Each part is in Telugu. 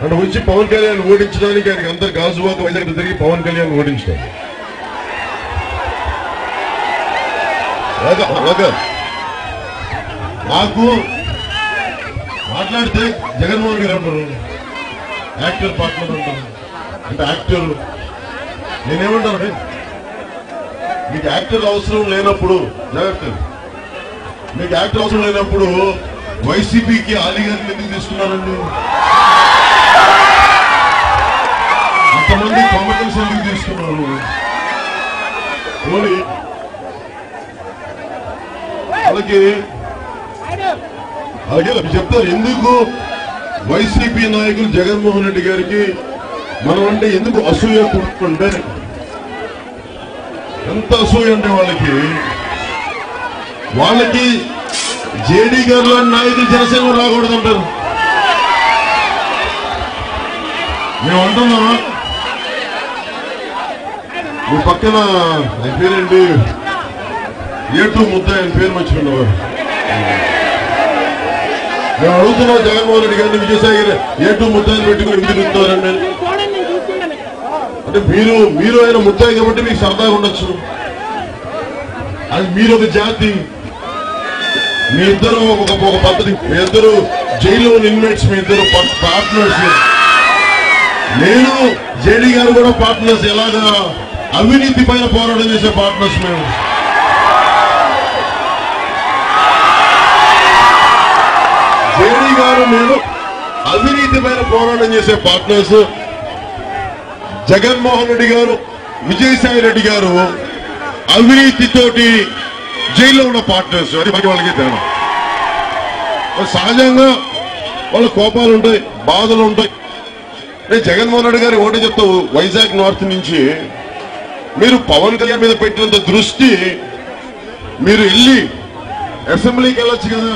అంటే వచ్చి పవన్ కళ్యాణ్ ఓడించడానికి ఆయనకి అందరు గాజువాక వైజాగ్ తిరిగి పవన్ కళ్యాణ్ ఓడించడం. నాకు మాట్లాడితే జగన్మోహన్ గారు అంటారు యాక్టర్ పార్ట్నర్ అంటారు. అంటే యాక్టర్ నేనేమంటాను, మీకు యాక్టర్ అవసరం లేనప్పుడు జాగ్రత్త, మీకు యాక్టర్ అవసరం లేనప్పుడు వైసీపీకి ఆలీ గారిని ఎందుకు తీసుకున్నారండి? అంతమంది కాంపిటెన్స్ ఎందుకు తీసుకున్నారు? పోనీ అలాగే చెప్తారు ఎందుకు వైసీపీ నాయకులు జగన్మోహన్ రెడ్డి గారికి మనం అంటే ఎందుకు అసూయ పుట్టుకుంటే, ఎంత అసూయ అంటే వాళ్ళకి జేడీ గారు లాంటి నాయకులు జనసేన రాకూడదు అంటారు. మేము అంటున్నాం మీ పక్కన ఆయన పేరేంటి ఏటూ ముద్ద, ఆయన పేరు మర్చిపోయినవారు. మేము అడుగుతున్నాం జగన్మోహన్ రెడ్డి గారిని, విజయసాయి గారు ఏటూ ముద్దాయిని పెట్టుకుని ఎందుకు తిరుగుతున్నారండి? అంటే మీరు ఆయన ముద్దాయి కాబట్టి మీకు సరదాగా ఉండొచ్చు. అది మీరు ఒక జాతి, మీ ఇద్దరు ఒక పద్ధతి, మీ ఇద్దరు జైల్లో ఇన్మేట్స్, మీ ఇద్దరు పార్ట్నర్స్. నేను జేడీ గారు కూడా పార్ట్నర్స్. ఎలాగా అవినీతి పైన పోరాటం చేసే పార్ట్నర్స్ మేము. జేడీ గారు నేను అవినీతి పైన పోరాటం చేసే పార్ట్నర్స్. జగన్మోహన్ రెడ్డి గారు, విజయసాయి రెడ్డి గారు అవినీతితోటి జైల్లో ఉన్న పార్ట్నర్స్. అది మరి వాళ్ళకి తేడా. సహజంగా వాళ్ళ కోపాలు ఉంటాయి, బాధలు ఉంటాయి. నేను జగన్మోహన్ రెడ్డి గారు ఒకటే చెప్తావు, వైజాగ్ నార్త్ నుంచి మీరు పవన్ కళ్యాణ్ మీద పెట్టినంత దృష్టి, మీరు వెళ్ళి అసెంబ్లీకి వెళ్ళొచ్చు కదా,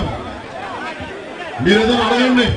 మీరు ఏదైనా అడగండి.